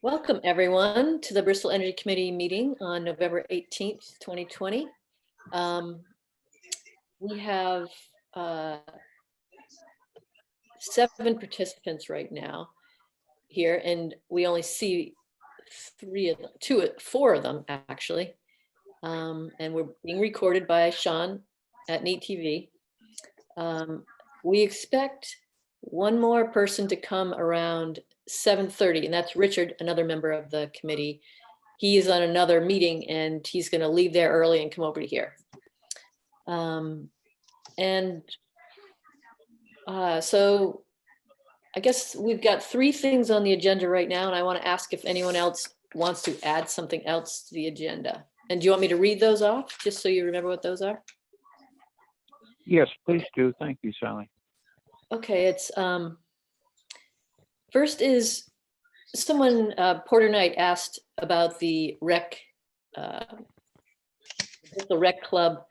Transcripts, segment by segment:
Welcome everyone to the Bristol Energy Committee meeting on November 18th, 2020. We have 7 participants right now here, and we only see 4 of them actually. And we're being recorded by Sean at Neat TV. We expect one more person to come around 7:30, and that's Richard, another member of the committee. He is on another meeting and he's going to leave there early and come over to here. So I guess we've got 3 things on the agenda right now, and I want to ask if anyone else wants to add something else to the agenda. And do you want me to read those off just so you remember what those are? Yes, please do. Thank you, Sally. Okay, it's first is someone, Porter Knight asked about the rec club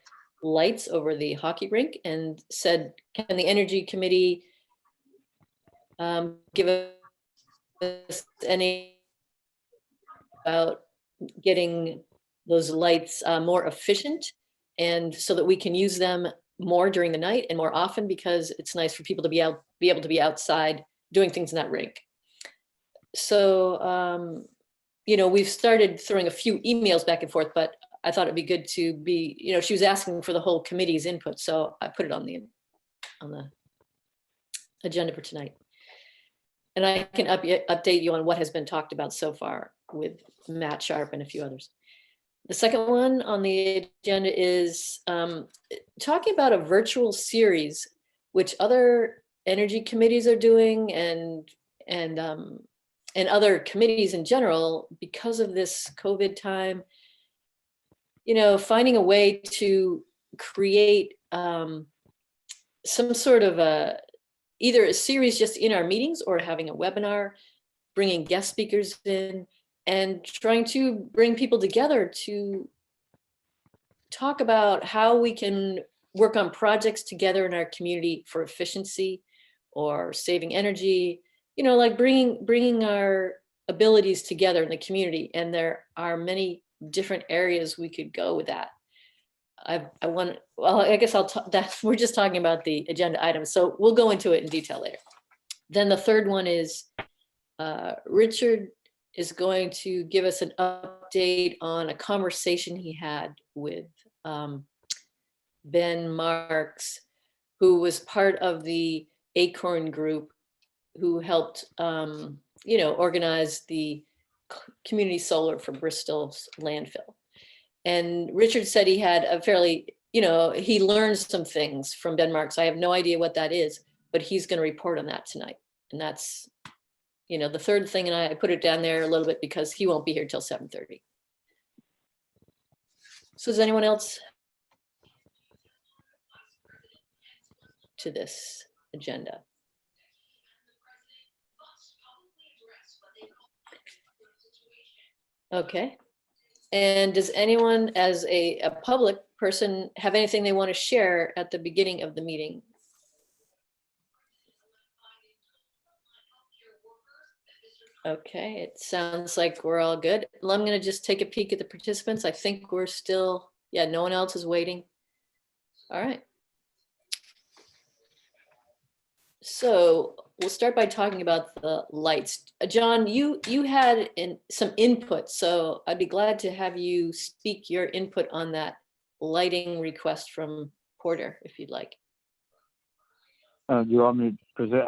lights over the hockey rink and said, can the Energy Committee give us any about getting those lights more efficient, and so that we can use them more during the night and more often, because it's nice for people to be able to be outside doing things in that rink. So, you know, we've started throwing a few emails back and forth, but I thought it'd be good to be, you know, she was asking for the whole committee's input, so I put it on the agenda for tonight. And I can update you on what has been talked about so far with Matt Sharp and a few others. The second one on the agenda is talking about a virtual series, which other energy committees are doing, and other committees in general, because of this COVID time. You know, finding a way to create some sort of either a series just in our meetings, or having a webinar, bringing guest speakers in, and trying to bring people together to talk about how we can work on projects together in our community for efficiency or saving energy, you know, like bringing our abilities together in the community. And there are many different areas we could go with that. I guess we're just talking about the agenda items, so we'll go into it in detail later. Then the third one is Richard is going to give us an update on a conversation he had with Ben Marks, who was part of the Acorn group, who helped you know, organize the community solar for Bristol's landfill. And Richard said he had a fairly, you know, he learned some things from Ben Marks. I have no idea what that is, but he's going to report on that tonight. And that's, you know, the third thing, and I put it down there a little bit because he won't be here till 7:30. So does anyone else to this agenda? Okay. And does anyone, as a public person, have anything they want to share at the beginning of the meeting? Okay, it sounds like we're all good. Well, I'm going to just take a peek at the participants. I think we're still, yeah, no one else is waiting. All right. So we'll start by talking about the lights. John, you had some input, so I'd be glad to have you speak your input on that lighting request from Porter, if you'd like. Do you want me to present?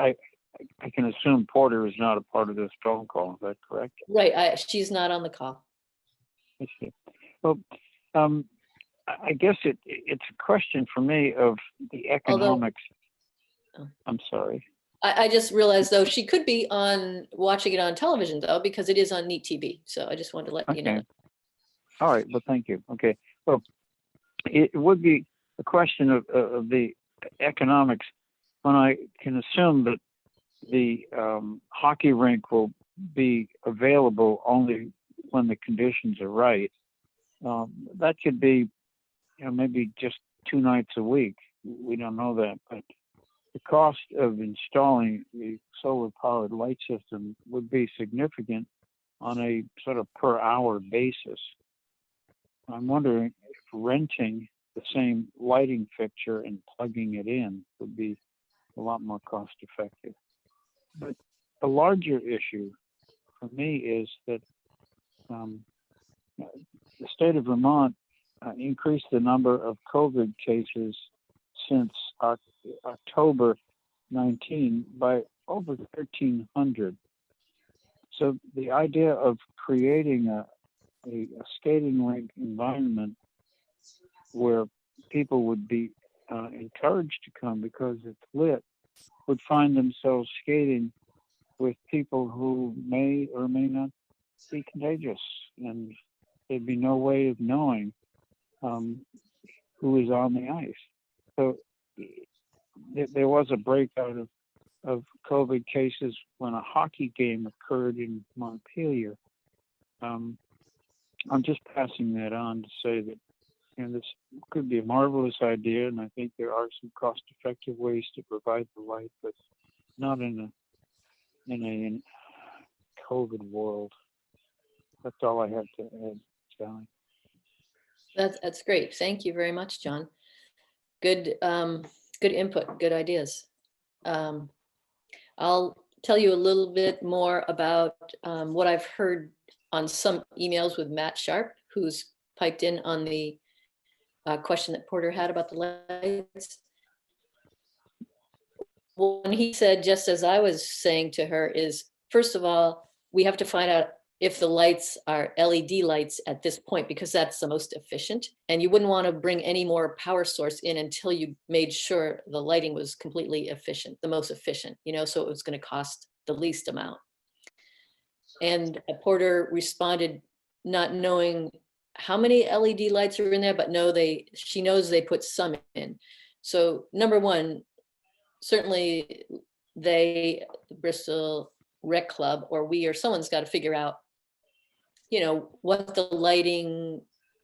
I can assume Porter is not a part of this phone call. Is that correct? Right. She's not on the call. I see. Well, I guess it's a question for me of the economics. I'm sorry. I just realized, though, she could be watching it on television, though, because it is on Neat TV. So I just wanted to let you know. All right. Well, thank you. Okay. Well, it would be a question of the economics, when I can assume that the hockey rink will be available only when the conditions are right. That could be, you know, maybe just 2 nights a week. We don't know that, but the cost of installing the solar powered light system would be significant on a sort of per hour basis. I'm wondering if renting the same lighting fixture and plugging it in would be a lot more cost effective. But a larger issue for me is that the state of Vermont increased the number of COVID cases since October 19 by over 1,300. So the idea of creating a skating rink environment where people would be encouraged to come because it's lit would find themselves skating with people who may or may not be contagious, and there'd be no way of knowing who is on the ice. So there was a breakout of COVID cases when a hockey game occurred in Montpelier. I'm just passing that on to say that this could be a marvelous idea, and I think there are some cost-effective ways to provide the light, but not in a COVID world. That's all I have to add, Sally. That's great. Thank you very much, John. Good input, good ideas. I'll tell you a little bit more about what I've heard on some emails with Matt Sharp, who's piped in on the question that Porter had about the lights. When he said, just as I was saying to her, is first of all, we have to find out if the lights are LED lights at this point, because that's the most efficient. And you wouldn't want to bring any more power source in until you made sure the lighting was completely efficient, the most efficient, so it was going to cost the least amount. And Porter responded, not knowing how many LED lights are in there, but she knows they put some in. So number one, certainly the Bristol Rec Club or we or someone's got to figure out, what the lighting,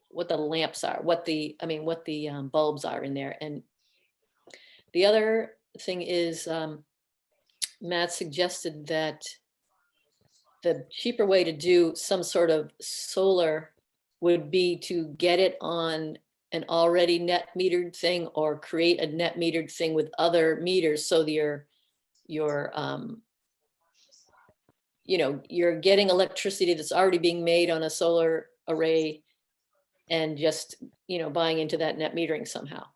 what the lamps are, what the bulbs are in there. And the other thing is, Matt suggested that the cheaper way to do some sort of solar would be to get it on an already net metered thing or create a net metered thing with other meters. So you're getting electricity that's already being made on a solar array and just, buying into that net metering somehow.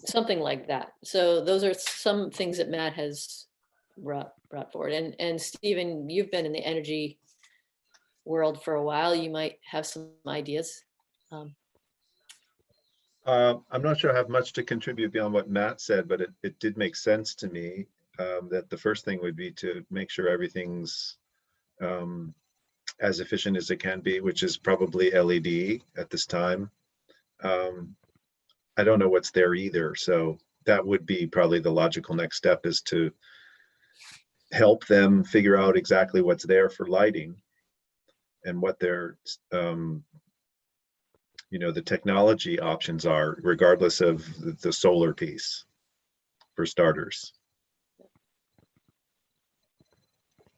Something like that. So those are some things that Matt has brought forward. And Stephen, you've been in the energy world for a while. You might have some ideas. I'm not sure I have much to contribute beyond what Matt said, but it did make sense to me that the first thing would be to make sure everything's as efficient as it can be, which is probably LED at this time. I don't know what's there either. So that would be probably the logical next step, is to help them figure out exactly what's there for lighting and what their the technology options are, regardless of the solar piece, for starters.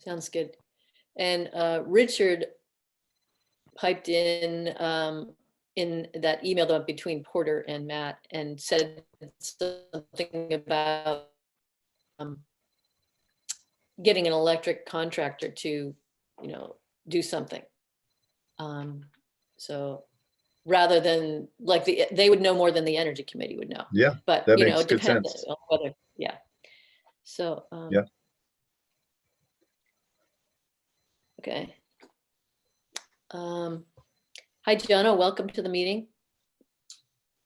Sounds good. And Richard piped in that email that went between Porter and Matt and said something about getting an electric contractor to, do something. So rather than they would know more than the Energy Committee would know. Yeah, but that it makes good depends sense. on whether, yeah. So yeah. Okay. Hi, Jono. Welcome to the meeting.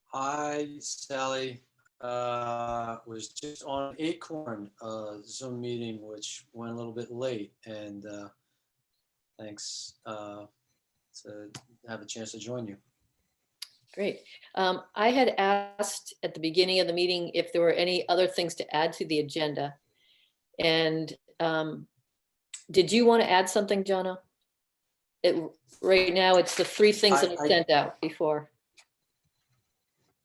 Hi, Sally. Was just on Acorn Zoom meeting, which went a little bit late, and thanks to have a chance to join you. Great. I had asked at the beginning of the meeting if there were any other things to add to the agenda. And did you want to add something, Jono? Right now, it's the three things that I sent out before.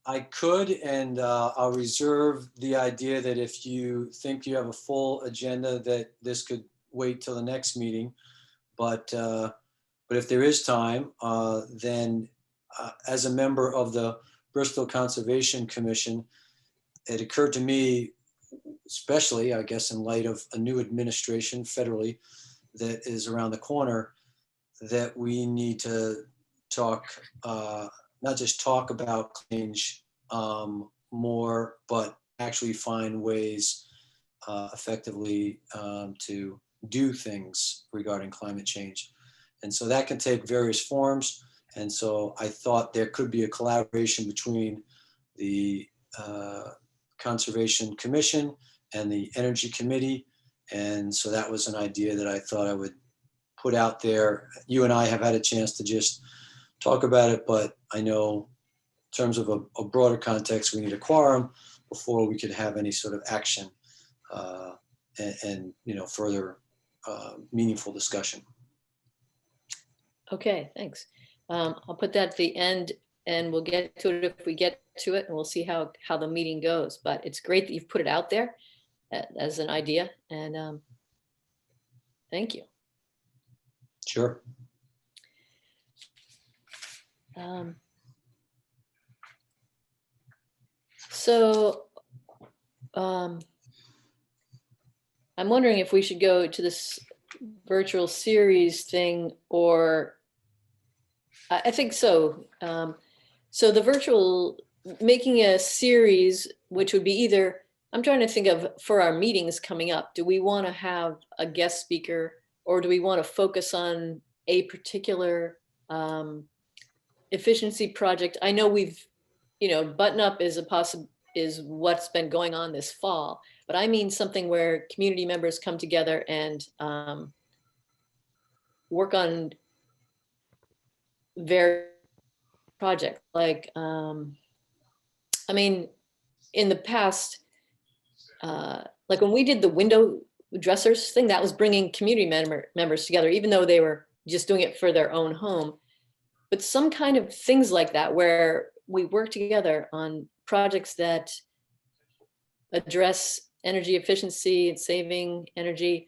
I could, and I'll reserve the idea that if you think you have a full agenda, that this could wait till the next meeting. But if there is time, then as a member of the Bristol Conservation Commission, it occurred to me, especially, I guess, in light of a new administration federally that is around the corner, that we need to talk, not just talk about change more, but actually find ways effectively to do things regarding climate change. And so that can take various forms. And so I thought there could be a collaboration between the Conservation Commission and the Energy Committee. And so that was an idea that I thought I would put out there. You and I have had a chance to just talk about it, but I know in terms of a broader context, we need a quorum before we could have any sort of action and further meaningful discussion. Okay, thanks. I'll put that at the end and we'll get to it if we get to it, and we'll see how the meeting goes. But it's great that you've put it out there as an idea, and thank you. Sure. I'm wondering if we should go to this virtual series thing, or I think so. So the virtual, making a series, which would be either, I'm trying to think of for our meetings coming up, do we want to have a guest speaker, or do we want to focus on a particular efficiency project? I know we've, Button Up is is what's been going on this fall, but I mean something where community members come together and work on various projects. Like, I mean, in the past, like when we did the window dressers thing, that was bringing community members together, even though they were just doing it for their own home. But some kind of things like that, where we work together on projects that address energy efficiency and saving energy.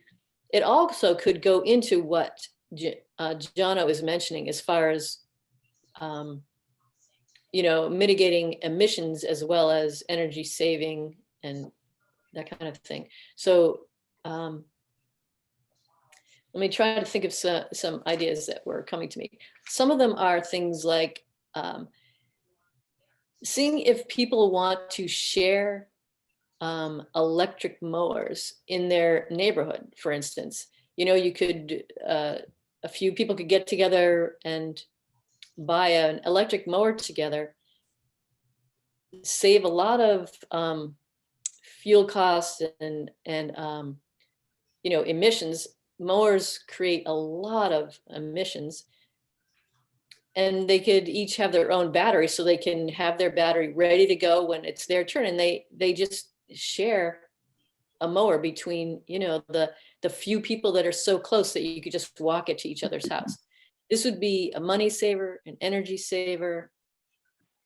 It also could go into what Jono is mentioning as far as, mitigating emissions as well as energy saving and that kind of thing. So let me try to think of some ideas that were coming to me. Some of them are things like seeing if people want to share electric mowers in their neighborhood, for instance. You could, a few people could get together and buy an electric mower together, save a lot of fuel costs and emissions. Mowers create a lot of emissions, and they could each have their own battery, so they can have their battery ready to go when it's their turn, and they just share a mower between the few people that are so close that you could just walk it to each other's house. This would be a money saver, an energy saver,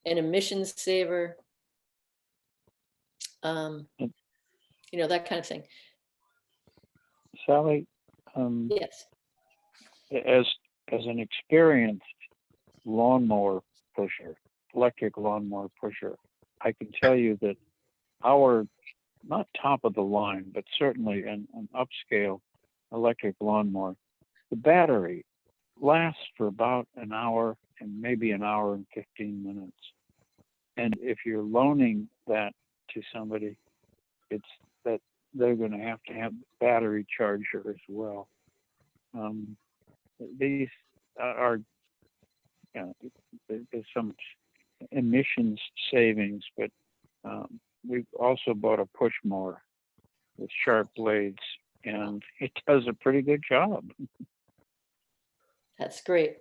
an emissions saver, that kind of thing. Sally, Yes. as an experienced lawnmower pusher, electric lawnmower pusher, I can tell you that our, not top of the line, but certainly an upscale electric lawnmower, the battery lasts for about an hour and maybe an hour and 15 minutes. And if you're loaning that to somebody, it's that they're going to have battery charger as well. These are, there's some emissions savings, but we've also bought a push mower with sharp blades, and it does a pretty good job. That's great.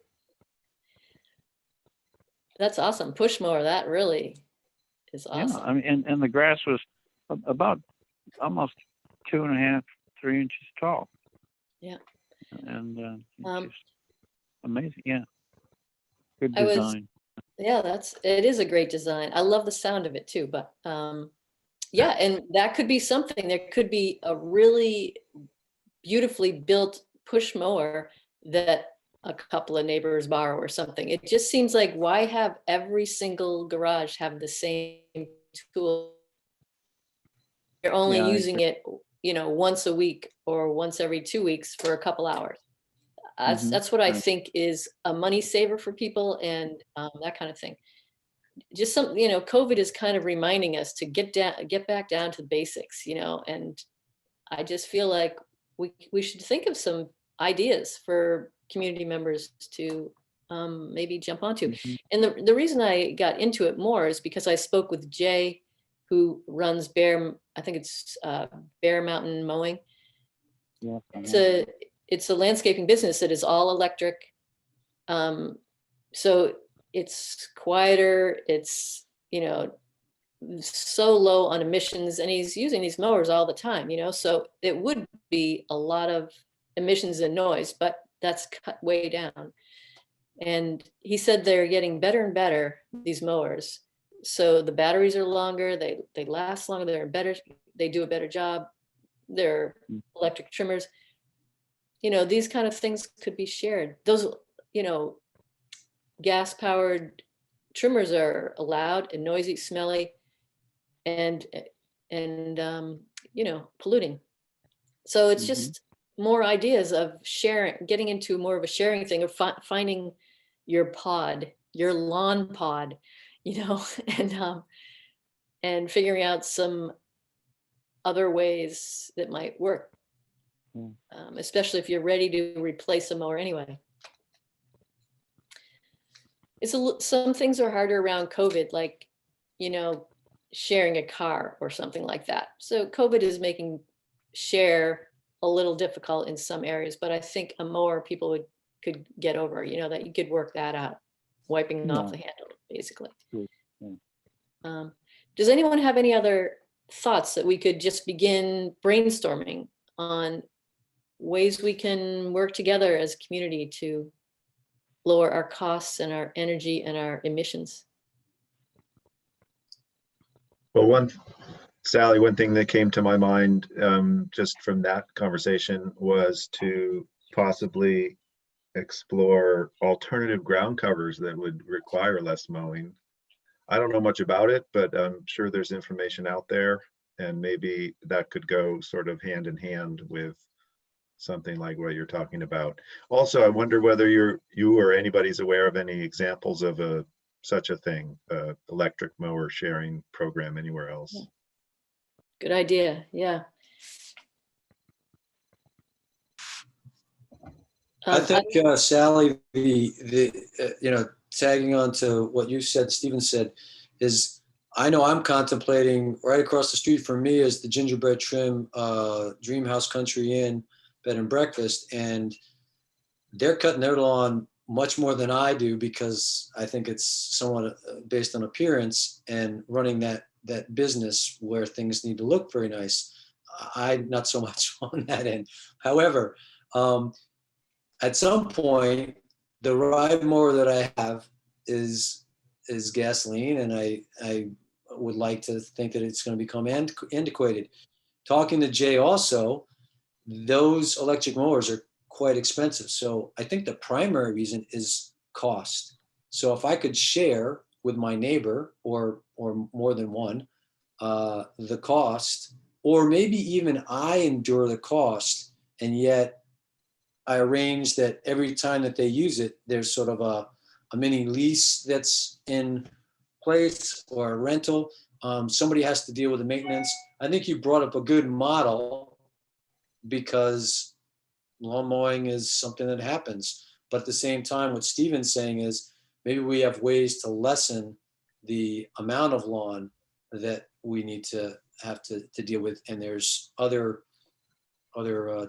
That's awesome. Push mower, that really is awesome. Yeah, I mean, and the grass was about almost 2.5, 3 inches tall. Yeah. And it's just amazing. Yeah. Good design. Yeah, it is a great design. I love the sound of it too, but yeah, and that could be something. There could be a really beautifully built push mower that a couple of neighbors borrow or something. It just seems like, why have every single garage have the same tool? You're only Yeah, I using it, once a week or once every 2 weeks for a couple hours. Mhm. That's what I Right. think is a money saver for people, and that kind of thing. Just COVID is kind of reminding us to get back down to the basics, and I just feel like we should think of some ideas for community members to maybe jump onto. Mhm. And the reason I got into it more is because I spoke with Jay, who runs I think it's Bear Mountain Mowing. Yeah. It's a it's a landscaping business that is all electric. So it's quieter. It's so low on emissions, and he's using these mowers all the time, so it would be a lot of emissions and noise, but that's cut way down. And he said they're getting better and better, these mowers. So the batteries are longer, they last longer, they're better, they do a better job. They're Mm. electric trimmers. These kind of things could be shared. Those, gas powered trimmers are allowed and noisy, smelly, and polluting. So it's Mhm. just more ideas of sharing, getting into more of a sharing thing, of finding your lawn pod, and figuring out some other ways that might work, Yeah. especially if you're ready to replace a mower anyway. Some things are harder around COVID, like, you know, sharing a car or something like that. So COVID is making share a little difficult in some areas, but I think a mower people could get over, that you could work that out, wiping off Yeah. the handle, basically. True. Yeah. Um, does anyone have any other thoughts that we could just begin brainstorming on ways we can work together as a community to lower our costs and our energy and our emissions? Well, Sally, one thing that came to my mind just from that conversation was to possibly explore alternative ground covers that would require less mowing. I don't know much about it, but I'm sure there's information out there, and maybe that could go sort of hand in hand with something like what you're talking about. Also, I wonder whether you or anybody's aware of any examples of such a thing, electric mower sharing program anywhere else. Good idea. Yeah. I think, Sally, tagging on to what you said, Stephen said, is I know I'm contemplating right across the street from me is the Gingerbread Trim Dream House Country Inn Bed and Breakfast, and they're cutting their lawn much more than I do because I think it's somewhat based on appearance and running that business where things need to look very nice. I not so much on that end. However, at some point, the ride mower that I have is gasoline, and I would like to think that it's going to become antiquated. Talking to Jay also, those electric mowers are quite expensive. So I think the primary reason is cost. So if I could share with my neighbor or more than one the cost, or maybe even I endure the cost, and yet I arrange that every time that they use it, there's sort of a mini lease that's in place or a rental. Somebody has to deal with the maintenance. I think you brought up a good model because lawn mowing is something that happens. But at the same time, what Steven's saying is maybe we have ways to lessen the amount of lawn that we need to have to deal with. And there's other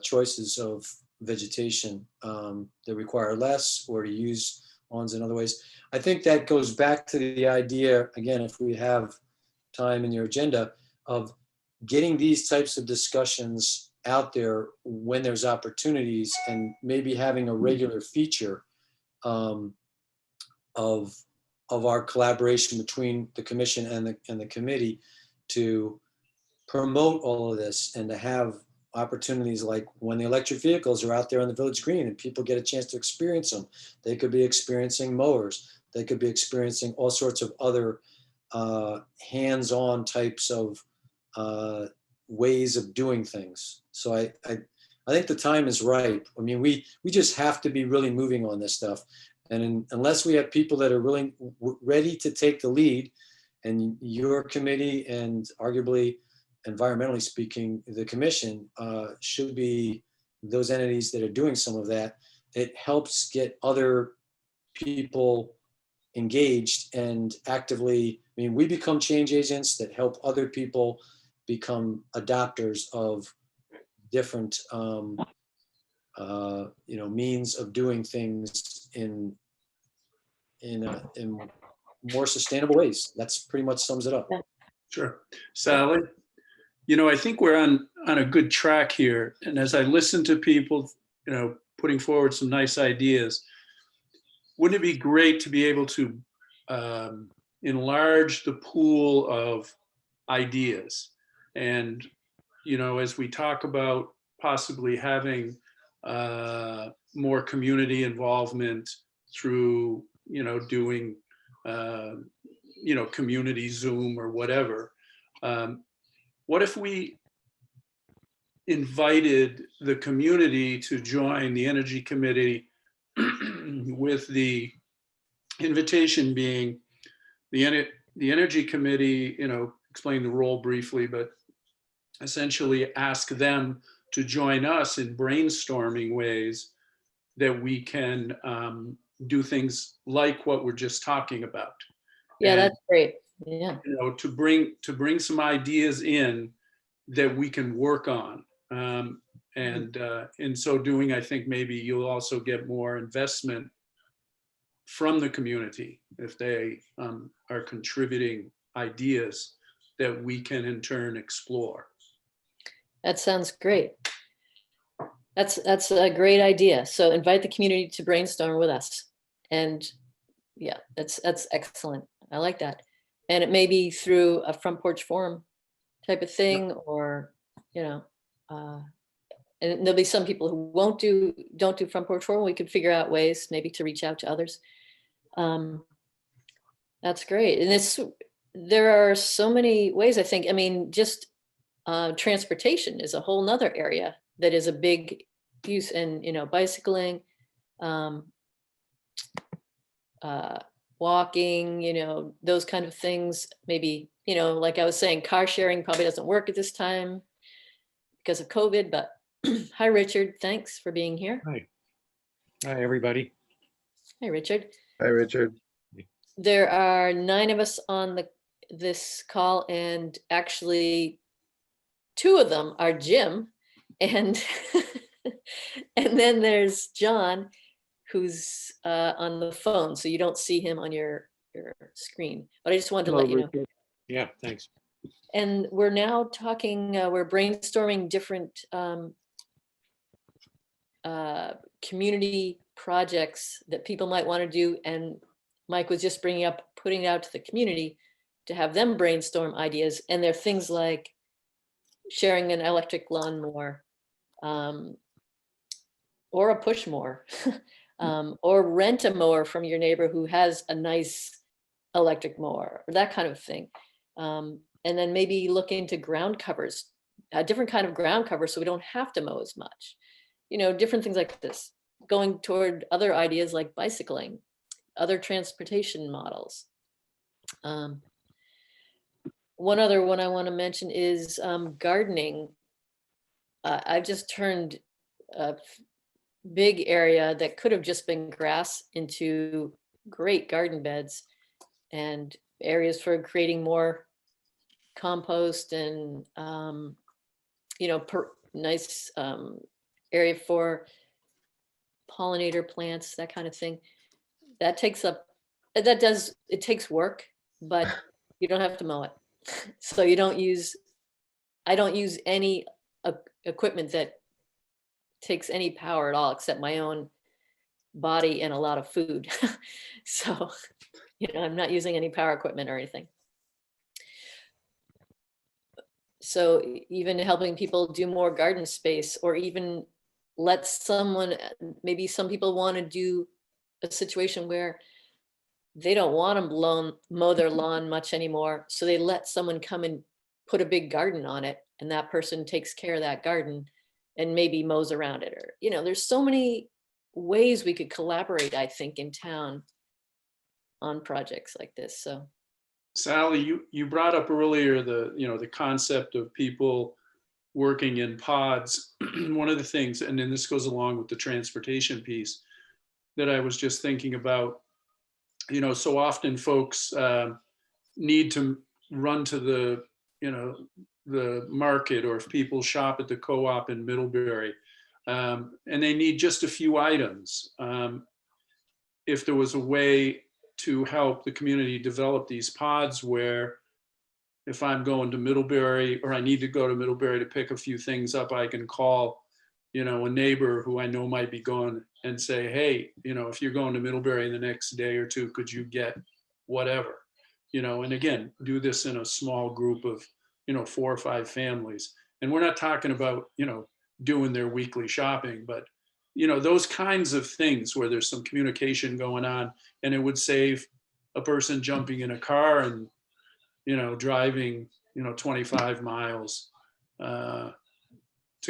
choices of vegetation that require less, or to use lawns in other ways. I think that goes back to the idea, again, if we have time in your agenda, of getting these types of discussions out there when there's opportunities, and maybe having a regular feature of of our collaboration between the commission and the committee to promote all of this and to have opportunities like when the electric vehicles are out there on the village green and people get a chance to experience them. They could be experiencing mowers. They could be experiencing all sorts of other hands-on types of ways of doing things. So I think the time is ripe. I mean, we just have to be really moving on this stuff. And unless we have people that are really ready to take the lead, and your committee and arguably, environmentally speaking, the commission should be those entities that are doing some of that. It helps get other people engaged and actively, I mean, we become change agents that help other people become adopters of different means of doing things in more sustainable ways. That's pretty much sums it up. Sure. Sally, I think we're on a good track here. And as I listen to people, putting forward some nice ideas, wouldn't it be great to be able to enlarge the pool of ideas? And, as we talk about possibly having more community involvement through, doing, community Zoom or whatever. What if we invited the community to join the Energy Committee with the invitation being the Energy Committee, explain the role briefly, but essentially ask them to join us in brainstorming ways that we can do things like what we're just talking about. Yeah, And, that's great. Yeah. to bring some ideas in that we can work on. And in so doing, I think maybe you'll also get more investment from the community if they are contributing ideas that we can in turn explore. That sounds great. That's a great idea. So invite the community to brainstorm with us. And yeah, that's excellent. I like that. And it may be through a front porch forum type of thing, or, and there'll be some people who don't do front porch forum. We could figure out ways maybe to reach out to others. That's great. And there are so many ways, I think. I mean, just transportation is a whole nother area that is a big use, and, bicycling, walking, those kind of things. Maybe, like I was saying, car sharing probably doesn't work at this time because of COVID, but hi, Richard. Thanks for being here. Hi. Hi, everybody. Hi, Richard. Hi, Richard. There are 9 of us on this call, and actually 2 of them are Jim, and and then there's John, who's on the phone, so you don't see him on your screen. But I just wanted to let you know. Yeah, thanks. And we're now talking, we're brainstorming different community projects that people might want to do. And Mike was just putting it out to the community to have them brainstorm ideas. And they're things like sharing an electric lawnmower, or a push mower, or rent a mower from your neighbor who has a nice electric mower, or that kind of thing. And then maybe look into ground covers, a different kind of ground cover, so we don't have to mow as much. Different things like this. Going toward other ideas like bicycling, other transportation models. One other one I want to mention is gardening. I've just turned a big area that could have just been grass into great garden beds, and areas for creating more compost and nice area for pollinator plants, that kind of thing. It takes work, but you don't have to mow it. So I don't use any equipment that takes any power at all except my own body and a lot of food. So I'm not using any power equipment or anything. So even helping people do more garden space, or even let someone, maybe some people want to do a situation where they don't want to mow their lawn much anymore. So they let someone come and put a big garden on it, and that person takes care of that garden and maybe mows around it. Or, there's so many ways we could collaborate, I think, in town on projects like this. So Sally, you brought up earlier the concept of people working in pods. One of the things, and then this goes along with the transportation piece, that I was just thinking about, so often folks need to run to the market, or if people shop at the co-op in Middlebury, and they need just a few items. If there was a way to help the community develop these pods where, if I'm going to Middlebury, or I need to go to Middlebury to pick a few things up, I can call, a neighbor who I know might be going, and say, hey, if you're going to Middlebury the next day or two, could you get whatever? And again, do this in a small group of, 4 or 5 families. And we're not talking about, doing their weekly shopping, but, those kinds of things where there's some communication going on, and it would save a person jumping in a car and, driving, 25 miles to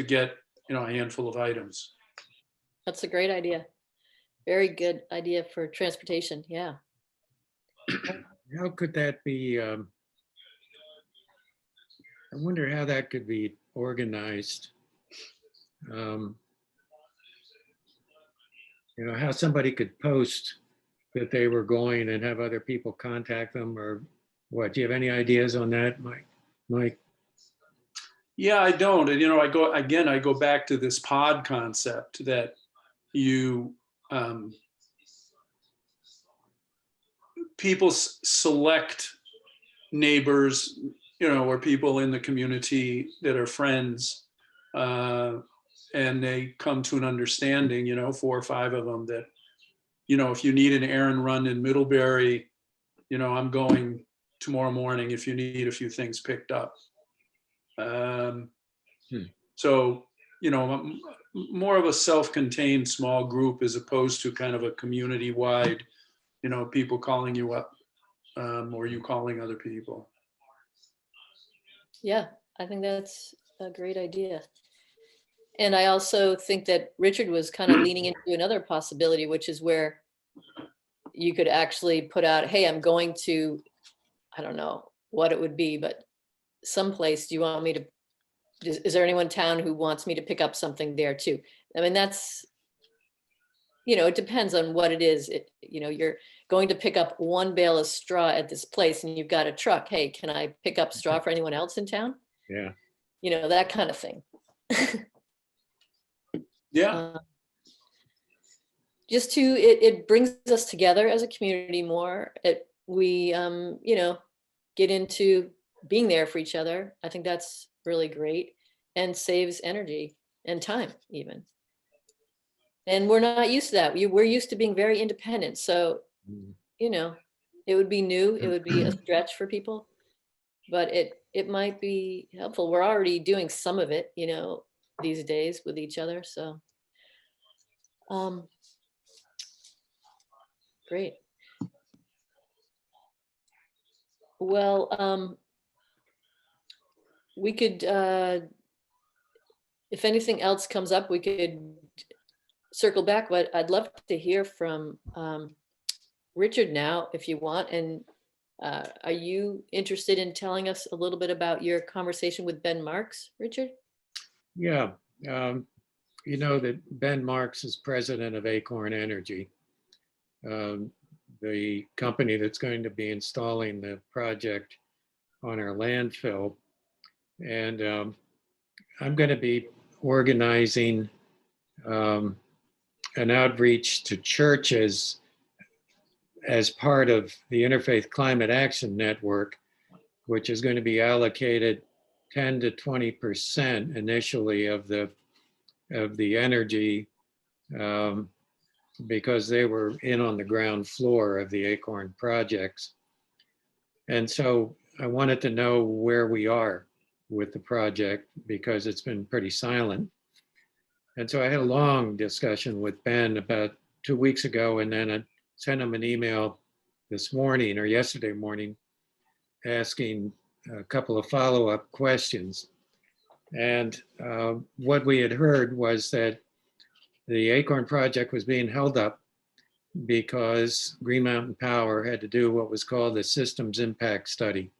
get, a handful of items. that's a great idea. Very good idea for transportation. Yeah. How could that be? I wonder how that could be organized. How somebody could post that they were going and have other people contact them, or what? Do you have any ideas on that, Mike? Yeah, I don't. And, I go back to this pod concept that people select neighbors, or people in the community that are friends, and they come to an understanding, 4 or 5 of them, that, if you need an errand run in Middlebury, I'm going tomorrow morning if you need a few things picked up. So, more of a self-contained small group, as opposed to kind of a community-wide, people calling you up, or you calling other people. Yeah, I think that's a great idea. And I also think that Richard was kind of leaning into another possibility, which is where you could actually put out, hey, I'm going to, I don't know what it would be, but someplace, do you want me to, is there anyone in town who wants me to pick up something there too? I mean, that's, it depends on what it is. You're going to pick up 1 bale of straw at this place and you've got a truck. Hey, can I pick up straw for anyone else in town? Yeah. That kind of thing. Yeah. Just it brings us together as a community more. We get into being there for each other. I think that's really great, and saves energy and time even. And we're not used to that. We're used to being very independent. So, it would be new. It would be a stretch for people, but it might be helpful. We're already doing some of it, these days with each other. So, great. Well, we could, if anything else comes up, we could circle back, but I'd love to hear from Richard now, if you want. And are you interested in telling us a little bit about your conversation with Ben Marks, Richard? Yeah. You know that Ben Marks is president of Acorn Energy, the company that's going to be installing the project on our landfill. And I'm going to be organizing an outreach to churches as part of the Interfaith Climate Action Network, which is going to be allocated 10 to 20% initially of the energy because they were in on the ground floor of the Acorn projects. And so I wanted to know where we are with the project because it's been pretty silent. And so I had a long discussion with Ben about 2 weeks ago, and then I sent him an email this morning or yesterday morning asking a couple of follow-up questions. And what we had heard was that the Acorn project was being held up because Green Mountain Power had to do what was called a systems impact study.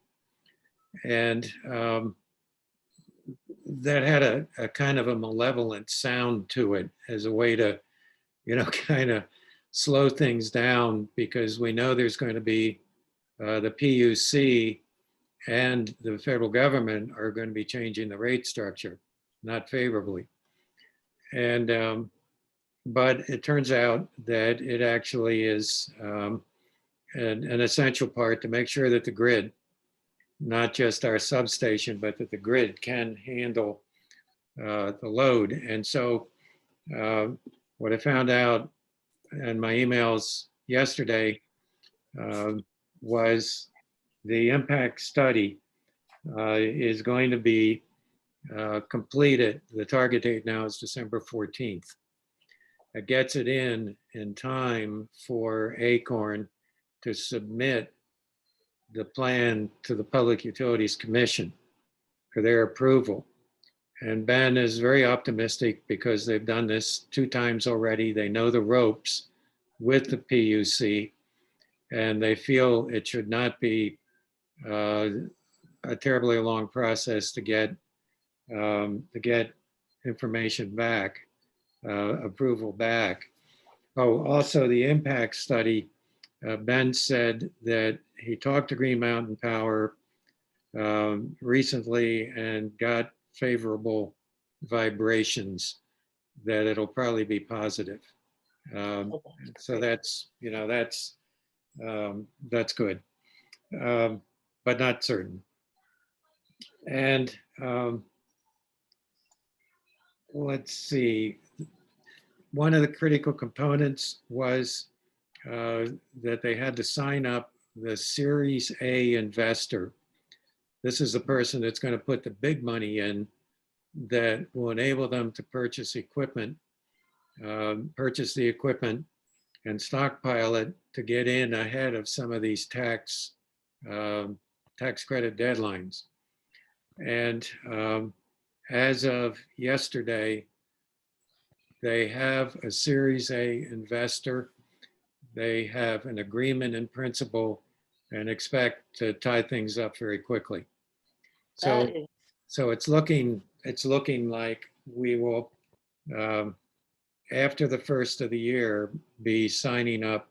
And that had a kind of a malevolent sound to it as a way to, kind of slow things down, because we know there's going to be the PUC and the federal government are going to be changing the rate structure, not favorably. And but it turns out that it actually is an essential part to make sure that the grid, not just our substation, but that the grid can handle the load. And so what I found out in my emails yesterday was the impact study is going to be completed. The target date now is December 14th. It gets it in time for Acorn to submit the plan to the Public Utilities Commission for their approval. And Ben is very optimistic because they've done this 2 times already. They know the ropes with the PUC, and they feel it should not be a terribly long process to get information back, approval back. Oh, also the impact study, Ben said that he talked to Green Mountain Power recently and got favorable vibrations that it'll probably be positive. So that's good, but not certain. And let's see, one of the critical components was that they had to sign up the Series A investor. This is the person that's going to put the big money in that will enable them to purchase equipment, purchase the equipment and stockpile it to get in ahead of some of these tax credit deadlines. And as of yesterday, they have a Series A investor. They have an agreement in principle and expect to tie things up very quickly. So, so it's looking like we will, after the first of the year, be signing up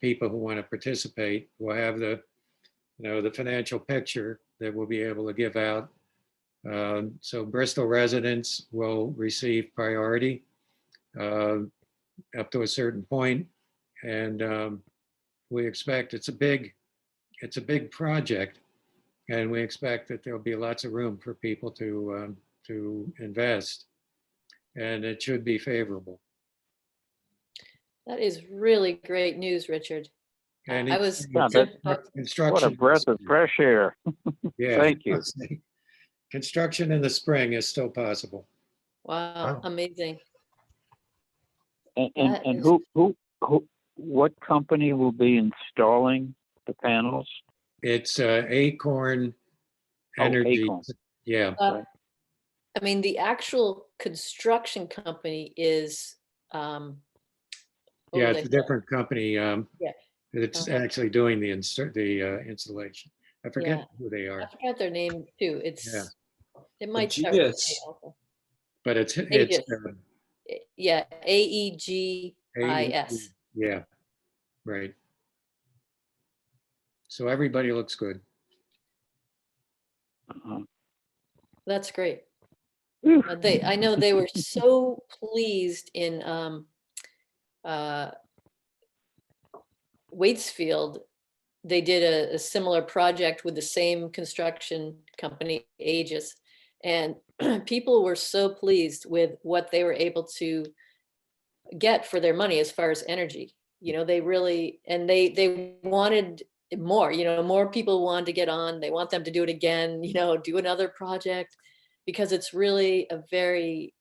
people who want to participate. We'll have the financial picture that we'll be able to give out. So Bristol residents will receive priority up to a certain point, and we expect it's a big project, and we expect that there'll be lots of room for people to invest, and it should be favorable. That is really great news, Richard. And I was construction. What a breath of fresh air. Yeah. Thank you. Construction in the spring is still possible. wow, amazing. And what company will be installing the panels? It's Acorn Energy. Acorn. Yeah. I mean, the actual construction company is Yeah, it's a different company. It's Okay. actually doing the installation. I forget who they I are, forgot their name too. Yeah. It might start with Aegis. A also. but it's Aegis. Yeah, AEGIS. yeah, right. So everybody looks good. Uh-huh. That's great. Whew. I know they were so pleased in Waitsfield. They did a similar project with the same construction company, Aegis, and people were so pleased with what they were able to get for their money as far as energy. You know, they really, and they wanted more, you know, more people wanted to get on. They want them to do it again, you know, do another project, because it's really a very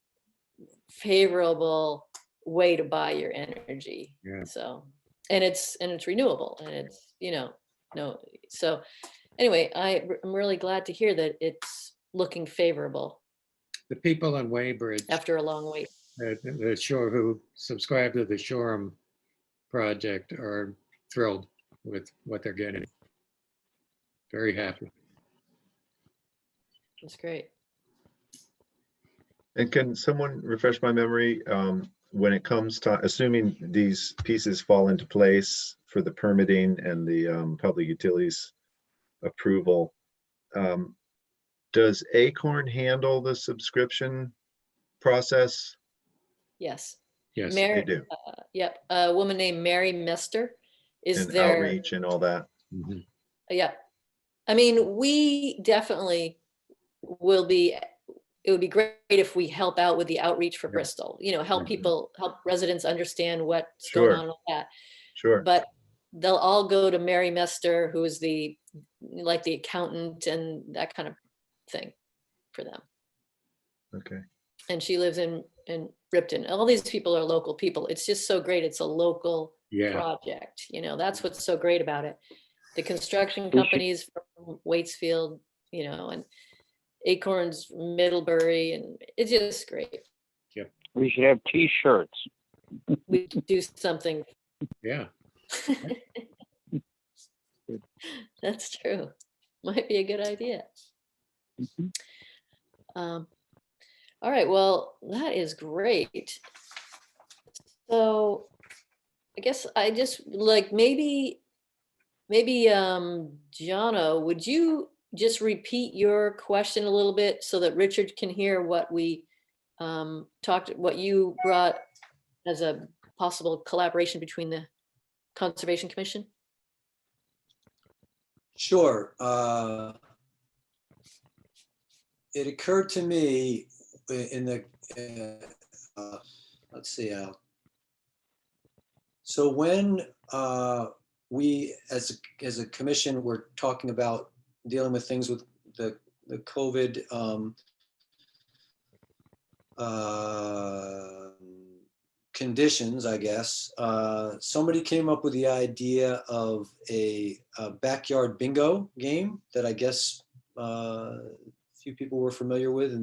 favorable way to buy your energy. Yeah. So, and it's renewable, and it's, you know, no, so anyway, I'm really glad to hear that it's looking favorable The people in Weybridge, after a long wait. the shore, who subscribe to the Shoreham project, are thrilled with what they're getting. Very happy. It's great. And can someone refresh my memory, when it comes to, assuming these pieces fall into place for the permitting and the public utilities approval, does Acorn handle the subscription process? Yes. Yes. They Mary, do, yep, a woman named Mary Mester is and there. outreach and all that? Mhm. Yeah. I mean, we definitely will be, it would be great if we help out with the outreach for Yeah. Bristol, you know, help Mhm. people, help residents understand what's going Sure. on with that. Sure. But they'll all go to Mary Mester, who is the, like the accountant and that kind of thing for them. Okay. And she lives in Ripton. All these people are local people. It's just so great. It's a local Yeah. project. You know, that's what's so great about it. The construction We should- companies from Waitsfield, you know, and Acorns, Middlebury, and it's just great. We should have T-shirts. We do something. Yeah. That's true. Might be a good idea. Mhm. All right, well, that is great. So I guess I just like maybe Jono, would you just repeat your question a little bit so that Richard can hear what we what you brought as a possible collaboration between the Conservation Commission? Sure. It occurred to me in the, let's see, so when we as a commission were talking about dealing with things with the COVID conditions, I guess, somebody came up with the idea of a backyard bingo game that I guess a few people were familiar with,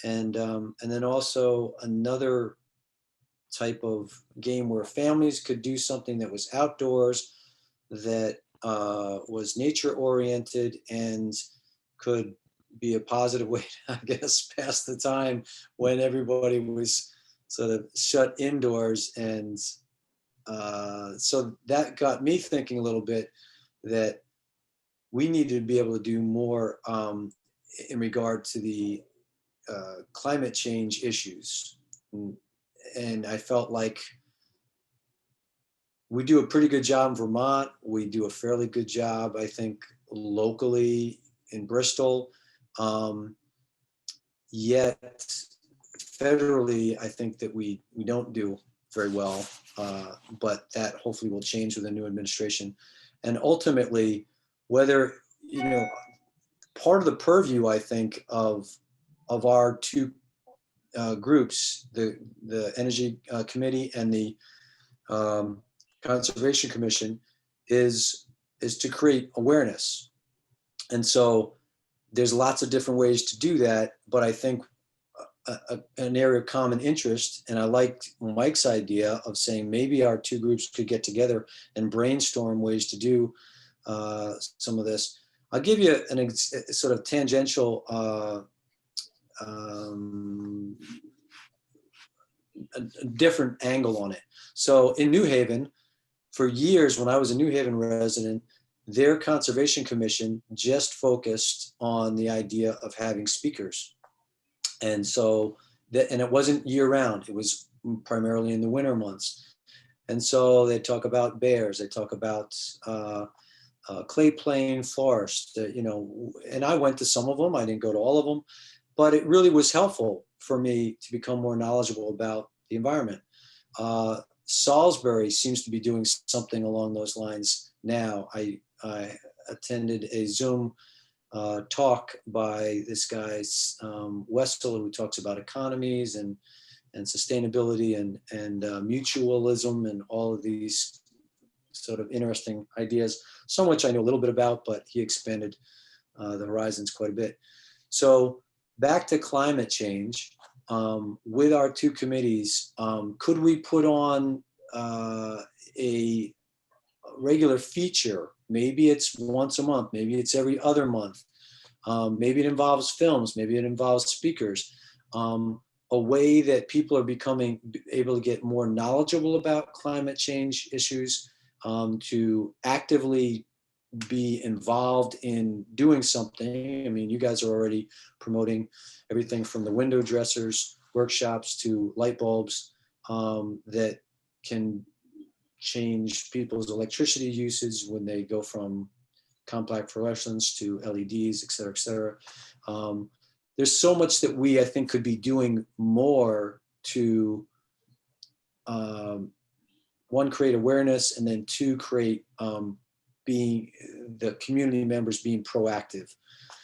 and then also another type of game where families could do something that was outdoors, that was nature oriented, and could be a positive way to, I guess, pass the time when everybody was sort of shut indoors. And so that got me thinking a little bit that we needed to be able to do more in regard to the climate change issues. And I felt like we do a pretty good job in Vermont. We do a fairly good job, I think, locally in Bristol. Yet federally, I think that we don't do very well, but that hopefully will change with the new administration. And ultimately, whether, you know, part of the purview, I think, of our two groups, the Energy Committee and the Conservation Commission, is to create awareness. And so there's lots of different ways to do that, but I think an area of common interest, and I like Mike's idea of saying maybe our two groups could get together and brainstorm ways to do some of this. I'll give you a sort of tangential a different angle on it. So in New Haven, for years when I was a New Haven resident, their Conservation Commission just focused on the idea of having speakers. And so that, and it wasn't year round, it was primarily in the winter months. And so they talk about bears, they talk about clay plain forest, you know, and I went to some of them, I didn't go to all of them, but it really was helpful for me to become more knowledgeable about the environment. Salisbury seems to be doing something along those lines now. I attended a Zoom talk by this guy, Wessel, who talks about economies and sustainability and mutualism and all of these sort of interesting ideas, some which I know a little bit about, but he expanded the horizons quite a bit. So back to climate change, with our two committees, could we put on a regular feature? Maybe it's once a month, maybe it's every other month. Maybe it involves films, maybe it involves speakers. A way that people are becoming able to get more knowledgeable about climate change issues, to actively be involved in doing something. I mean, you guys are already promoting everything from the window dressers workshops to light bulbs that can change people's electricity usage when they go from compact fluorescents to LEDs, et cetera, et cetera. There's so much that we, I think, could be doing more to, one, create awareness, and then two, create being the community members being proactive.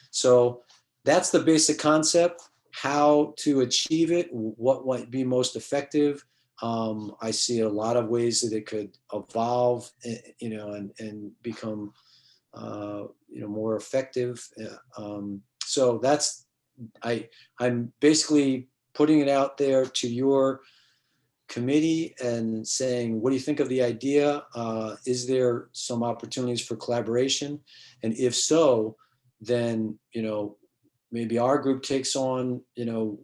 So that's the basic concept. How to achieve it, what might be most effective. I see a lot of ways that it could evolve, you know, and become, you know, more effective. So that's, I'm basically putting it out there to your committee and saying, what do you think of the idea? Is there some opportunities for collaboration? And if so, then, you know, maybe our group takes on, you know,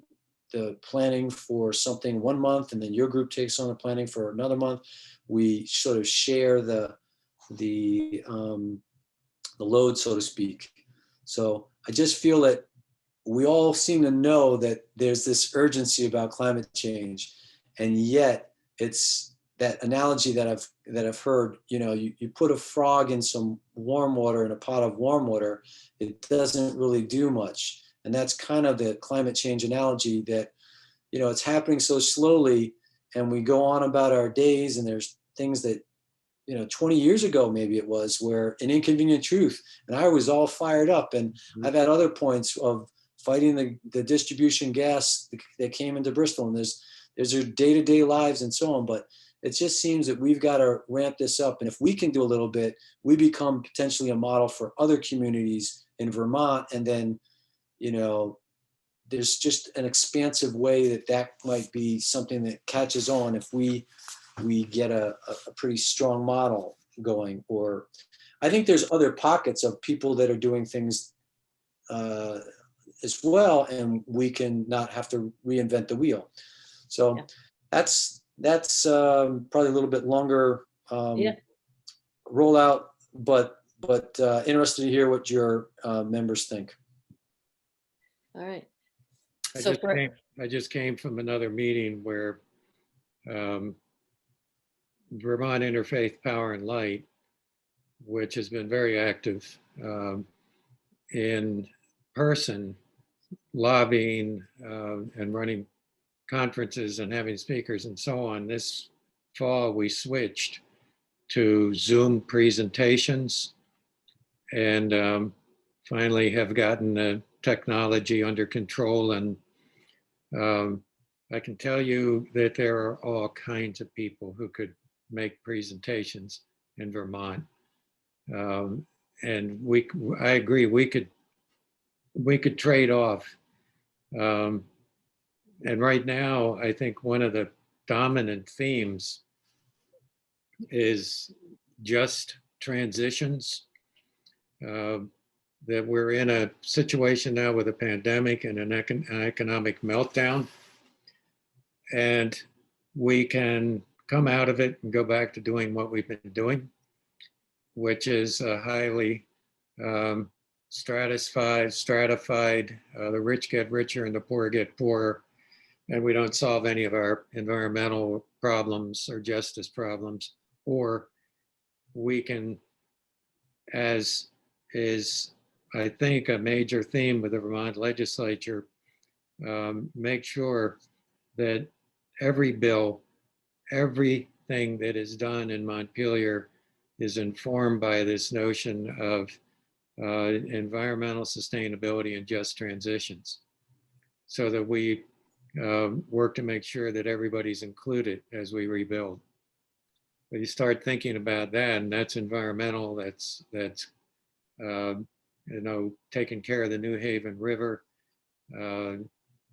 the planning for something one month, and then your group takes on the planning for another month. We sort of share the load, so to speak. So I just feel that we all seem to know that there's this urgency about climate change, and yet it's that analogy that I've heard. You know, you put a frog in some warm water, in a pot of warm water, it doesn't really do much. And that's kind of the climate change analogy, that, you know, it's happening so slowly, and we go on about our days, and there's things that, you know, 20 years ago, maybe it was, where an inconvenient truth, and I was all fired up. And I've had other points of fighting the distribution gas that came into Bristol, and there's their day-to-day lives and so on. But it just seems that we've got to ramp this up. And if we can do a little bit, we become potentially a model for other communities in Vermont. And then, you know, there's just an expansive way that might be something that catches on if we get a pretty strong model going. Or I think there's other pockets of people that are doing things as well, and we can not have to reinvent the wheel. So yeah. That's probably a little bit longer rollout, but interested to hear what your members think. All right. I just came from another meeting where Vermont Interfaith Power and Light, which has been very active in person, lobbying and running conferences and having speakers and so on. This fall, we switched to Zoom presentations, and finally have gotten the technology under control. And I can tell you that there are all kinds of people who could make presentations in Vermont. And I agree, we could trade off. And right now, I think one of the dominant themes is just transitions. That we're in a situation now with a pandemic and an economic meltdown, and we can come out of it and go back to doing what we've been doing, which is highly stratified. The rich get richer and the poor get poorer, and we don't solve any of our environmental problems or justice problems. Or we can, as is, I think, a major theme with the Vermont legislature, make sure that every bill everything that is done in Montpelier is informed by this notion of environmental sustainability and just transitions, so that we work to make sure that everybody's included as we rebuild. But you start thinking about that, and that's environmental, that's taking care of the New Haven River,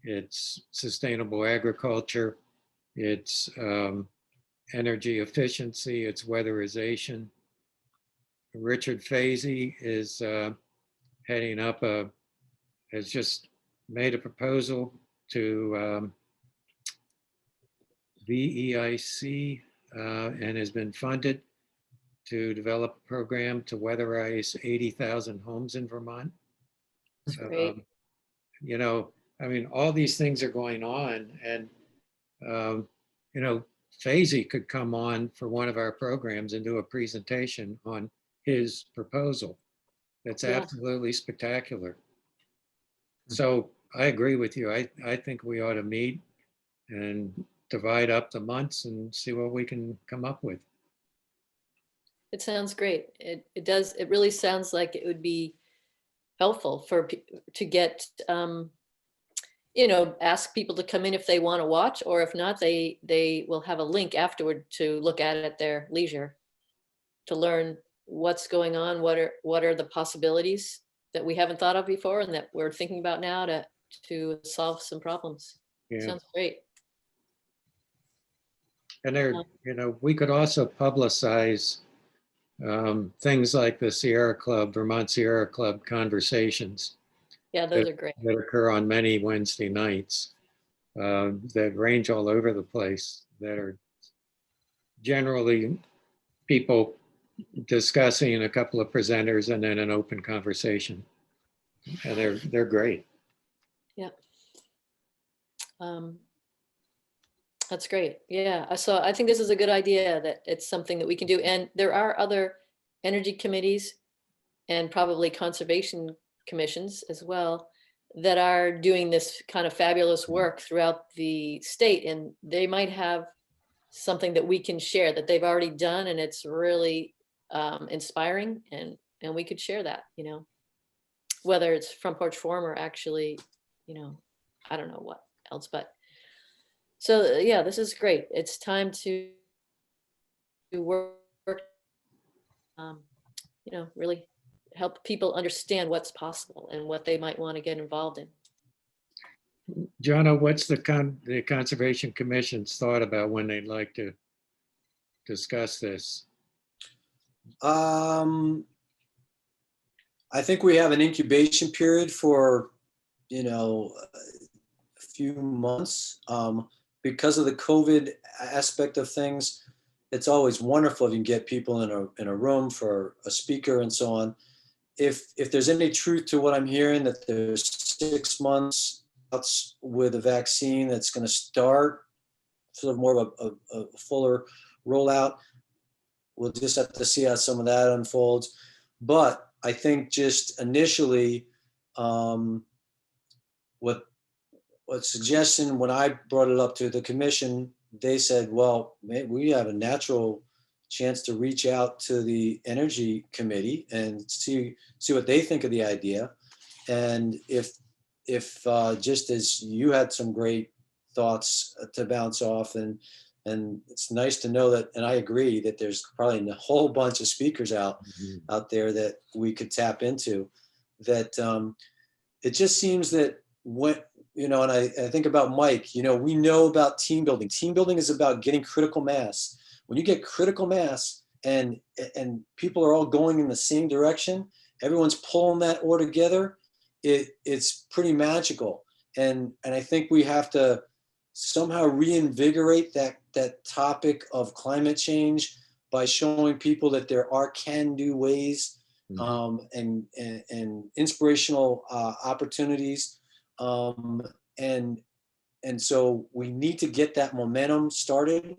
it's sustainable agriculture, it's energy efficiency, it's weatherization. Richard Fahey is heading up has just made a proposal to VEIC and has been funded to develop a program to weatherize 80,000 homes in Vermont. That's great. I mean, all these things are going on, and Fahey could come on for one of our programs and do a presentation on his proposal. That's Yeah. absolutely spectacular. So I agree with you. I think we ought to meet and divide up the months and see what we can come up with. It sounds great. It does. It really sounds like it would be helpful to get, ask people to come in if they want to watch, or if not, they will have a link afterward to look at it at their leisure, to learn what's going on, what are the possibilities that we haven't thought of before and that we're thinking about now to solve some problems. Yeah. Sounds great. And we could also publicize things like the Vermont Sierra Club conversations. Yeah, those are great. That occur on many Wednesday nights that range all over the place, that are generally people discussing, a couple of presenters, and then an open conversation. And they're great. Yeah. That's great. Yeah. So I think this is a good idea, that it's something that we can do. And there are other energy committees and probably conservation commissions as well that are doing this kind of fabulous work throughout the state. And they might have something that we can share that they've already done, and it's really inspiring, and we could share that, whether it's Front Porch Forum or actually, I don't know what else, but so yeah, this is great. It's time to work, really help people understand what's possible and what they might want to get involved in. Jono, what's the Conservation Commission's thought about when they'd like to discuss this? I think we have an incubation period for, a few months. Because of the COVID aspect of things, it's always wonderful if you can get people in a room for a speaker and so on. If there's any truth to what I'm hearing, that there's 6 months with a vaccine that's going to start sort of more of a fuller rollout, we'll just have to see how some of that unfolds. But I think just initially, what suggestion, when I brought it up to the commission, they said, well, we have a natural chance to reach out to the Energy Committee and see what they think of the idea. And if just as you had some great thoughts to bounce off, and it's nice to know that, and I agree that there's probably a whole bunch of speakers out there that we could tap into, that it just seems that and I think about Mike, we know about team building. Team building is about getting critical mass. When you get critical mass and people are all going in the same direction, everyone's pulling that oar together, it's pretty magical. And I think we have to somehow reinvigorate that topic of climate change by showing people that there are can-do ways, and inspirational opportunities. And so we need to get that momentum started.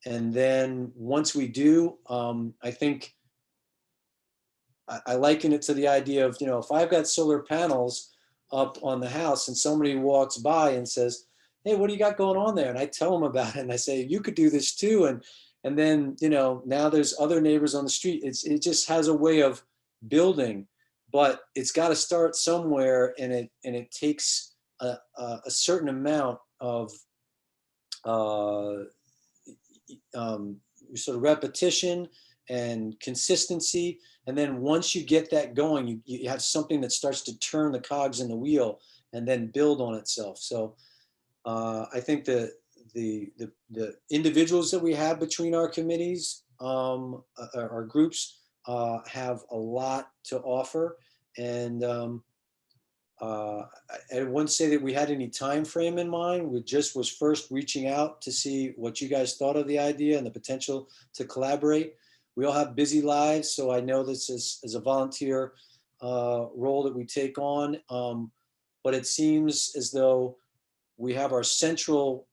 And then once we do, I think I liken it to the idea of, if I've got solar panels up on the house and somebody walks by and says, hey, what do you got going on there? And I tell them about it, and I say, you could do this too. And then, now there's other neighbors on the street. It just has a way of building, but it's got to start somewhere, and it takes a certain amount of sort of repetition and consistency. And then once you get that going, you have something that starts to turn the cogs in the wheel and then build on itself. So I think the individuals that we have between our committees, our groups, have a lot to offer. And I wouldn't say that we had any time frame in mind. We just was first reaching out to see what you guys thought of the idea and the potential to collaborate. We all have busy lives, so I know this is a volunteer role that we take on. But it seems as though we have our central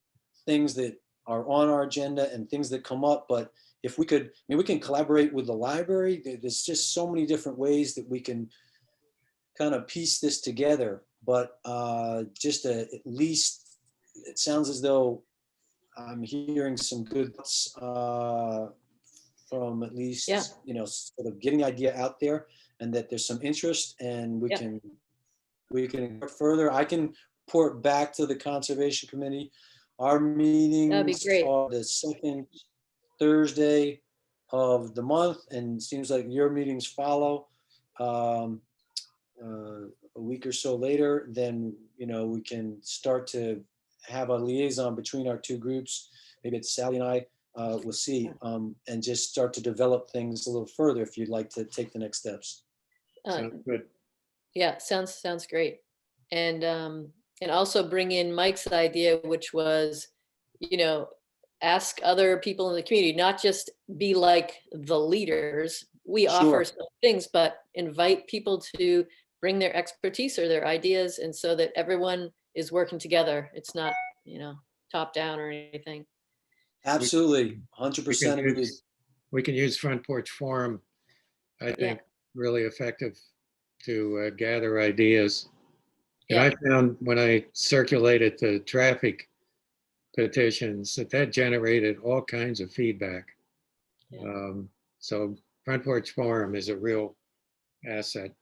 things that are on our agenda and things that come up. But if we could, we can collaborate with the library. There's just so many different ways that we can kind of piece this together. But just at least, it sounds as though I'm hearing some good from at least, Yeah. sort of getting the idea out there, and that there's some interest, and we Yeah. can go further. I can report back to the Conservation Committee. Our meetings great. are the second Thursday of the month, and it seems like your meetings follow a week or so later. Then we can start to have a liaison between our two groups. Maybe it's Sally and I. We'll see, and just start to develop things a little further if you'd like to take the next steps. Sounds good. Yeah, sounds great. And also bring in Mike's idea, which was, ask other people in the community, not just be like the leaders. We offer Sure. some things, but invite people to bring their expertise or their ideas, and so that everyone is working together. It's not, top down or anything. Absolutely, 100% agree. We can use Front Porch Forum, I think, really effective to gather ideas. And I found when I circulated the traffic petitions that generated all kinds of feedback. Yeah. So Front Porch Forum is a real asset.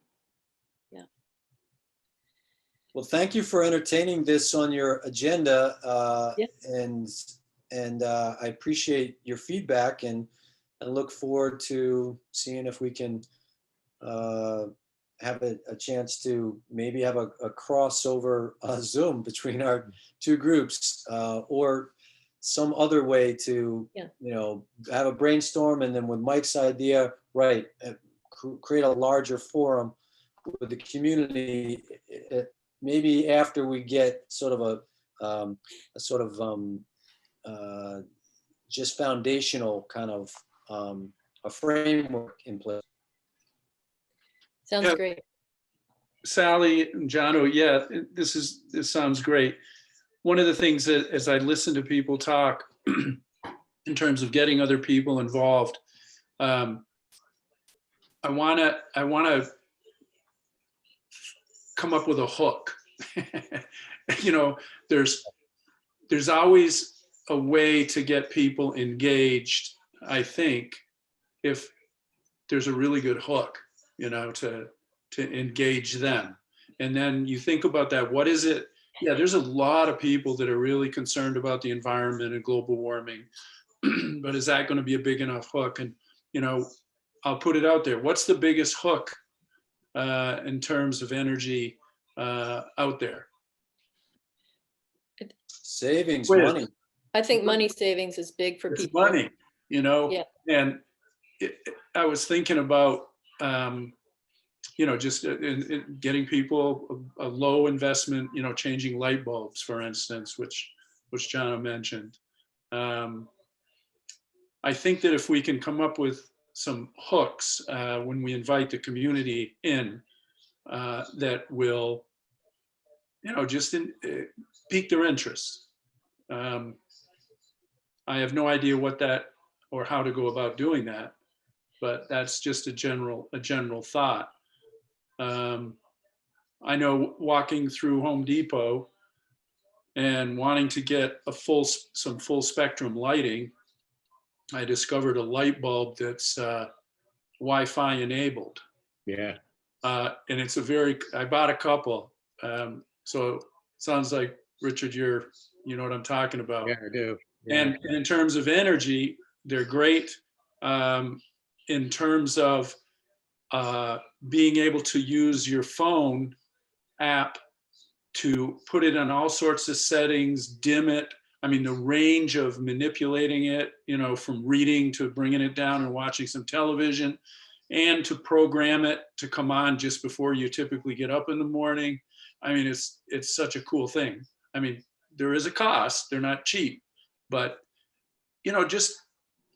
Well, thank you for entertaining this on your agenda, and I appreciate your feedback, and look forward to seeing if we can have a chance to maybe have a crossover Zoom between our two groups, or some other way to have a brainstorm, and then with Mike's idea, create a larger forum with the community. Maybe after we get sort of just foundational kind of a framework in place. Sounds great. Sally and Jono, this sounds great. One of the things that, as I listen to people talk in terms of getting other people involved, I want to come up with a hook. There's always a way to get people engaged, I think, if there's a really good hook, to engage them. And then you think about that, what is it? Yeah, there's a lot of people that are really concerned about the environment and global warming, but is that going to be a big enough hook? And, I'll put it out there. What's the biggest hook in terms of energy out there? Savings, money. I think money savings is big for people. Money, Yeah. And I was thinking about, just getting people a low investment, changing light bulbs, for instance, which Jono mentioned. I think that if we can come up with some hooks when we invite the community in, that will, just pique their interest. I have no idea what that or how to go about doing that, but that's just a general thought. I know walking through Home Depot, and wanting to get some full spectrum lighting, I discovered a light bulb that's Wi-Fi enabled. Yeah. And it's I bought a couple. So it sounds like, Richard, you know what I'm talking about. Yeah, I do. Yeah. And in terms of energy, they're great. In terms of being able to use your phone app to put it on all sorts of settings, dim it. I mean, the range of manipulating it, you know, from reading to bringing it down and watching some television, and to program it to come on just before you typically get up in the morning. I mean, it's such a cool thing. I mean, there is a cost, they're not cheap, but, you know, just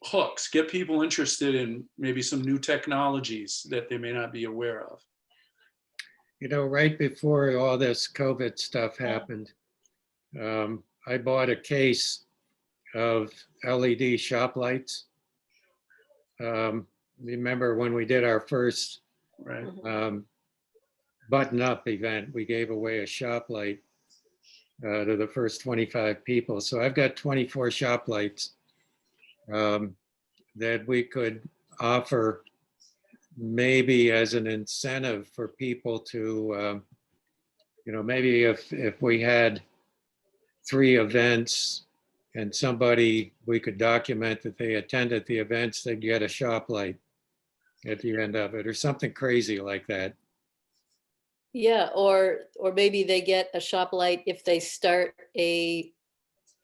hooks, get people interested in maybe some new technologies that they may not be aware of. You know, right before all this COVID stuff happened, I bought a case of LED shop lights. Remember when we did our first Right. button up event, we gave away a shop light to the first 25 people. So I've got 24 shop lights that we could offer maybe as an incentive for people to, you know, maybe if we had 3 events and we could document that they attended the events, they'd get a shop light at the end of it, or something crazy like that. Yeah, or maybe they get a shop light if they start a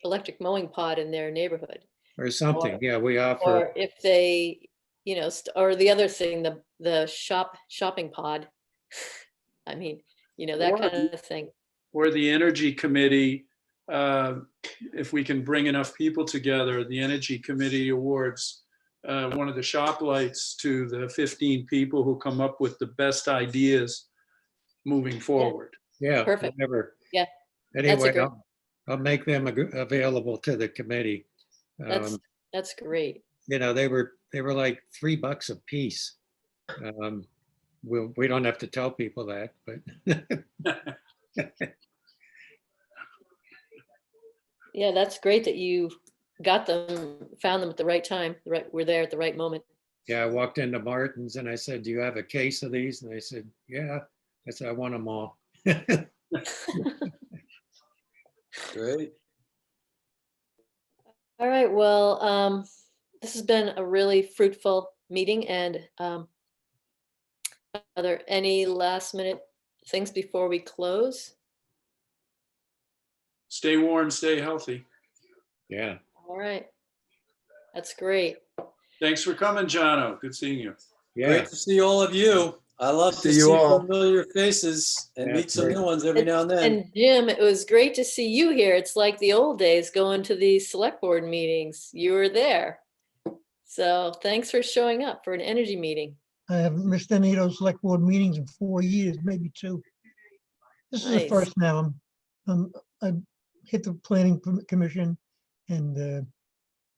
electric mowing pod in their neighborhood. Or something, Or- yeah, we offer, Or if they, you know, or the other thing, the shopping pod. I mean, you know, that Or- kind of thing. Or the Energy Committee, if we can bring enough people together, the Energy Committee awards one of the shop lights to the 15 people who come up with the best ideas moving forward. yeah, Perfect. whatever. Yeah, Anyway, great- I'll make them available to the committee. That's great. You know, they were like $3 a piece. We don't have to tell people that, but Yeah, that's great that you got them, found them at the right time. We're there at the right moment. yeah, I walked into Martin's and I said, "Do you have a case of these?" And they said, "Yeah." I said, "I want them all." Great. All right, well, this has been a really fruitful meeting, and are there any last minute things before we close? Stay warm, stay healthy. Yeah. All right, that's great. Thanks for coming, Jono. Good seeing you. Yeah. Great to see all of you. I love to See you see all. familiar faces and Yeah, meet some great. new ones every now and then. And Jim, it was great to see you here. It's like the old days going to these select board meetings. You were there. So thanks for showing up for an energy meeting. I haven't missed any of those select board meetings in 4 years, maybe 2. This is the Nice. first now. I hit the planning commission, and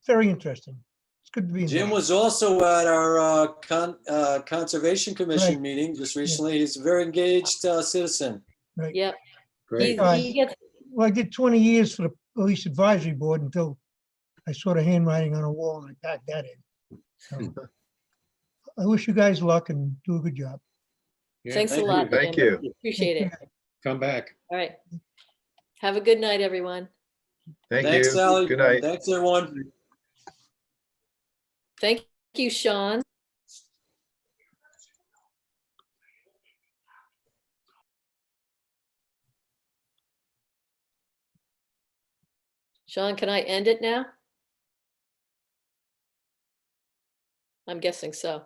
very interesting. It's good to be Jim involved. was also at our Conservation Commission Right. meeting just recently. He's a very engaged citizen. Yep. Great. He gets, Well, I did 20 years for the police advisory board until I saw the handwriting on a wall and I packed that in. So I wish you guys luck and do a good job. Yeah, thanks a Thank lot. you. Thank Jim. you. Appreciate it. come back. All right. Have a good night, everyone. Thank Thanks, you. Sally. Good night. Thanks, everyone. Thank you, Sean. Sean, can I end it now? I'm guessing so.